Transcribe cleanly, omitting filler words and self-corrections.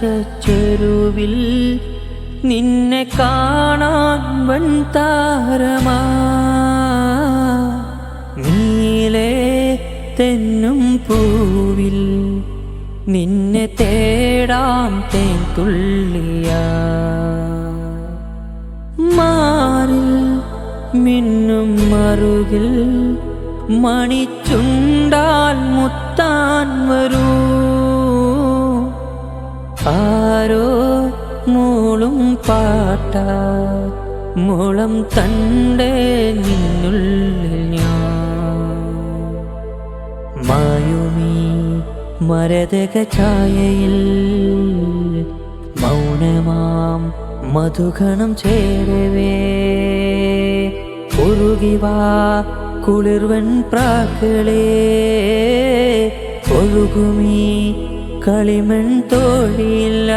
നീലാകാശച്ചെരുവിൽ നിന്നെ കാണാൻ വൻതാരമാ നീലേ തെന്നും പൂവിൽ നിന്നെ തേടാം തേൻതുള്ളിയാ മാറിൽ മിന്നും മറുകിൽ മണിച്ചുണ്ടാൽ മുത്താൻ വരൂ ആരോ മൂളും പാട്ട മുളം തണ്ടേ നിന്നുള്ളിൽ ഞാൻ മായുമീ മരതക ഛായയിൽ മൗനമാം മധുഗണം ചേരവേ ഒഴുകിവാ കുളിർവൻ പ്രാക്കളേ ഒഴുകുമീ കളിമൺ തോഴില്ല